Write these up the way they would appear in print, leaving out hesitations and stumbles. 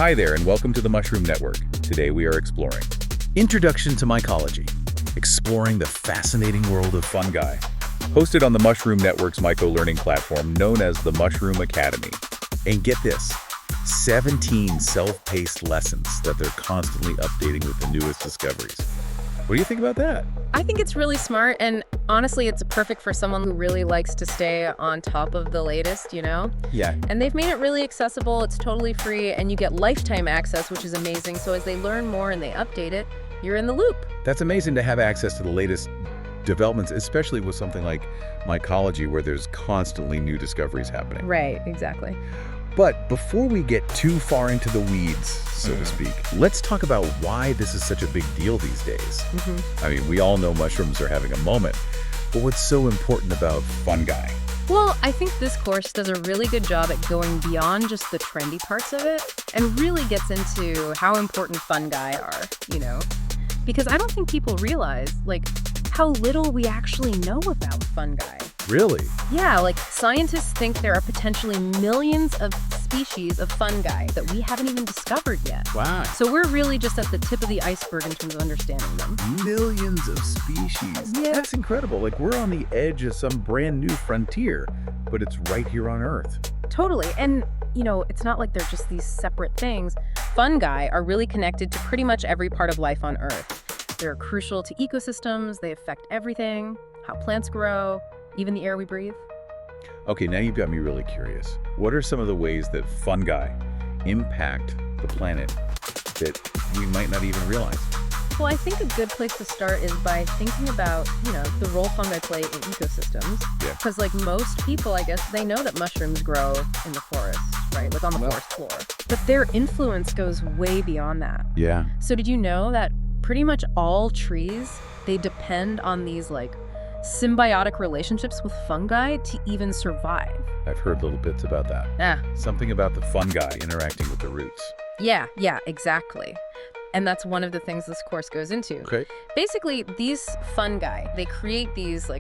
Hi there, and welcome to the Mushroom Network. Today we are exploring Introduction to Mycology, exploring the fascinating world of fungi. Hosted on the Mushroom Network's myco-learning platform known as the Mushroom Academy. And get this, 17 self-paced lessons that they're constantly updating with the newest discoveries. What do you think about that? I think it's really smart, and honestly, it's perfect for someone who really likes to stay on top of the latest, Yeah. And they've made it really accessible, it's totally free, and you get lifetime access, which is amazing. So as they learn more and they update it, you're in the loop. That's amazing to have access to the latest developments, especially with something like mycology, where there's constantly new discoveries happening. Right, exactly. But before we get too far into the weeds, so to speak, let's talk about why this is such a big deal these days. I mean, we all know mushrooms are having a moment, but what's so important about fungi? Well, I think this course does a really good job at going beyond just the trendy parts of it and really gets into how important fungi are, Because I don't think people realize, how little we actually know about fungi. Really? Yeah, scientists think there are potentially millions of species of fungi that we haven't even discovered yet. Wow. So we're really just at the tip of the iceberg in terms of understanding them. Millions of species. Yeah. That's incredible. We're on the edge of some brand new frontier, but it's right here on Earth. Totally. And, it's not like they're just these separate things. Fungi are really connected to pretty much every part of life on Earth. They're crucial to ecosystems. They affect everything, how plants grow, even the air we breathe. Okay, now you've got me really curious. What are some of the ways that fungi impact the planet that we might not even realize? Well, I think a good place to start is by thinking about, the role fungi play in ecosystems. Yeah. Because most people, I guess, they know that mushrooms grow in the forest, right? On the forest floor. But their influence goes way beyond that. Yeah. So did you know that pretty much all trees, they depend on these symbiotic relationships with fungi to even survive? I've heard little bits about that. Yeah. Something about the fungi interacting with the roots. Yeah, exactly. And that's one of the things this course goes into. Okay. Basically, these fungi, they create these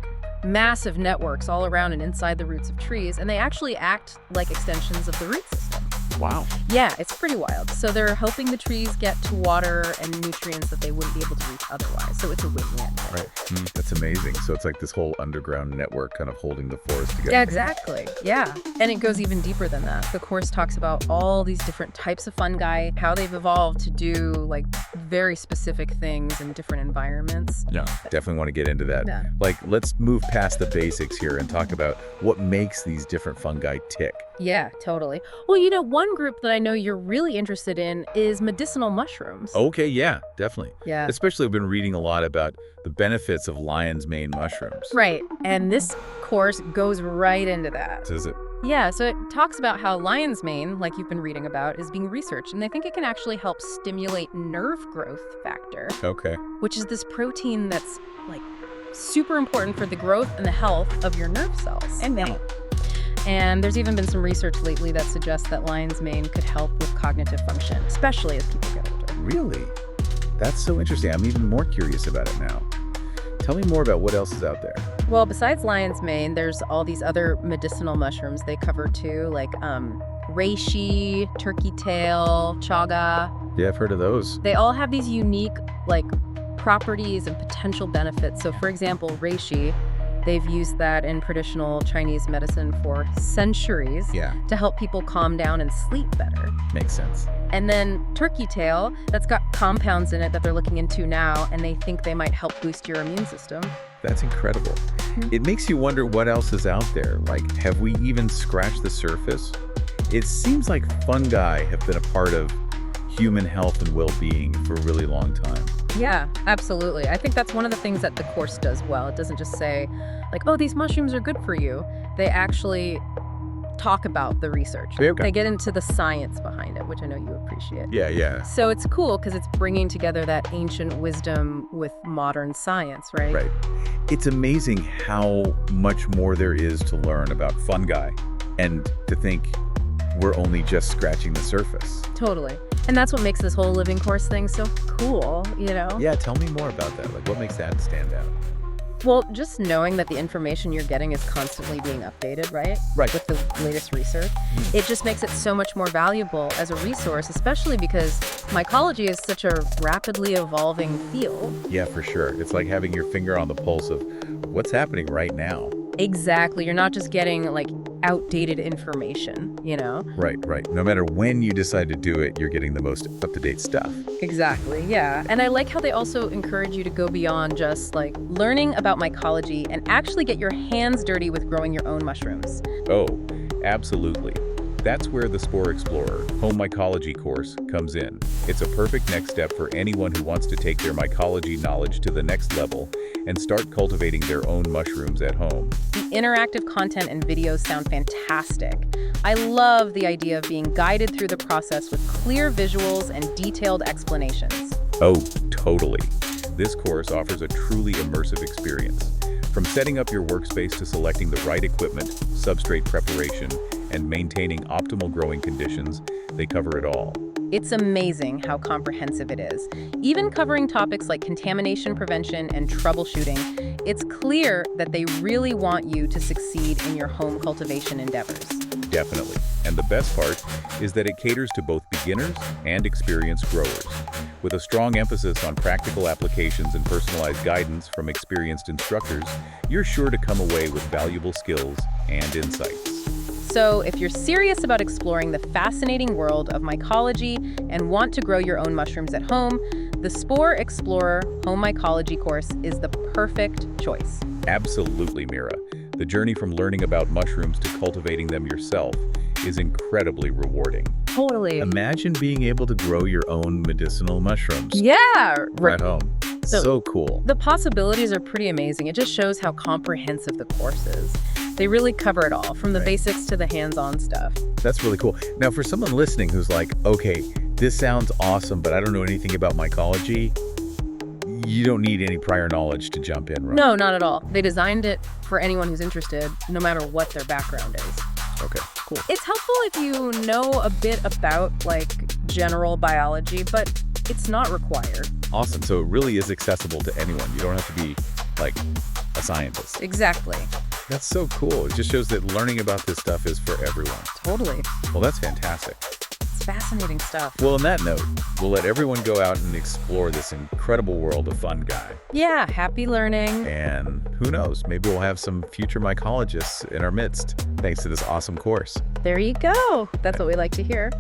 massive networks all around and inside the roots of trees, and they actually act like extensions of the root system. Wow. Yeah, it's pretty wild. So they're helping the trees get to water and nutrients that they wouldn't be able to reach otherwise. So it's a win-win. Right. That's amazing. So it's like this whole underground network kind of holding the forest together. Yeah, exactly. Yeah. And it goes even deeper than that. The course talks about all these different types of fungi, how they've evolved to do very specific things in different environments. Yeah. Definitely want to get into that. Yeah. Let's move past the basics here and talk about what makes these different fungi tick. Yeah, totally. Well, one group that I know you're really interested in is medicinal mushrooms. Okay, yeah, definitely. Yeah. Especially I've been reading a lot about the benefits of lion's mane mushrooms. Right. And this course goes right into that. Is it? Yeah, so it talks about how lion's mane, like you've been reading about, is being researched, and they think it can actually help stimulate nerve growth factor. Okay. Which is this protein that's super important for the growth and the health of your nerve cells. And there's even been some research lately that suggests that lion's mane could help with cognitive function, especially as people get older. Really? That's so interesting. I'm even more curious about it now. Tell me more about what else is out there. Well, besides lion's mane, there's all these other medicinal mushrooms they cover too, like reishi, turkey tail, chaga. Yeah, I've heard of those. They all have these unique properties and potential benefits. So for example, reishi, they've used that in traditional Chinese medicine for centuries to help people calm down and sleep better. Makes sense. And then turkey tail, that's got compounds in it that they're looking into now, and they think they might help boost your immune system. That's incredible. It makes you wonder what else is out there. Have we even scratched the surface? It seems like fungi have been a part of human health and well-being for a really long time. Yeah, absolutely. I think that's one of the things that the course does well. It doesn't just say, oh, these mushrooms are good for you. They actually talk about the research. Okay. They get into the science behind it, which I know you appreciate. Yeah. So it's cool because it's bringing together that ancient wisdom with modern science, right? Right. It's amazing how much more there is to learn about fungi, and to think we're only just scratching the surface. Totally. And that's what makes this whole living course thing so cool, Yeah, tell me more about that. What makes that stand out? Well, just knowing that the information you're getting is constantly being updated, right? Right. With the latest research, it just makes it so much more valuable as a resource, especially because mycology is such a rapidly evolving field. Yeah, for sure. It's like having your finger on the pulse of what's happening right now. Exactly. You're not just getting like outdated information, you know? Right, right. No matter when you decide to do it, you're getting the most up-to-date stuff. Exactly, yeah. And I like how they also encourage you to go beyond just like learning about mycology and actually get your hands dirty with growing your own mushrooms. Oh, absolutely. That's where the Spore Explorer Home Mycology course comes in. It's a perfect next step for anyone who wants to take their mycology knowledge to the next level and start cultivating their own mushrooms at home. The interactive content and videos sound fantastic. I love the idea of being guided through the process with clear visuals and detailed explanations. Oh, totally. This course offers a truly immersive experience. From setting up your workspace to selecting the right equipment, substrate preparation, and maintaining optimal growing conditions, they cover it all. It's amazing how comprehensive it is. Even covering topics like contamination prevention and troubleshooting, it's clear that they really want you to succeed in your home cultivation endeavors. Definitely. And the best part is that it caters to both beginners and experienced growers. With a strong emphasis on practical applications and personalized guidance from experienced instructors, you're sure to come away with valuable skills and insights. So if you're serious about exploring the fascinating world of mycology and want to grow your own mushrooms at home, the Spore Explorer Home Mycology course is the perfect choice. Absolutely, Mira. The journey from learning about mushrooms to cultivating them yourself is incredibly rewarding. Totally. Imagine being able to grow your own medicinal mushrooms Yeah. at home. So cool. The possibilities are pretty amazing. It just shows how comprehensive the course is. They really cover it all, from the basics to the hands-on stuff. That's really cool. Now, for someone listening who's like, okay, this sounds awesome, but I don't know anything about mycology, you don't need any prior knowledge to jump in, right? No, not at all. They designed it for anyone who's interested, no matter what their background is. Okay, cool. It's helpful if you know a bit about, like, general biology, but it's not required. Awesome. So it really is accessible to anyone. You don't have to be, like, a scientist. Exactly. That's so cool. It just shows that learning about this stuff is for everyone. Totally. Well, that's fantastic. It's fascinating stuff. Well, on that note, we'll let everyone go out and explore this incredible world of fungi. Yeah, happy learning. And who knows, maybe we'll have some future mycologists in our midst, thanks to this awesome course. There you go. That's what we like to hear.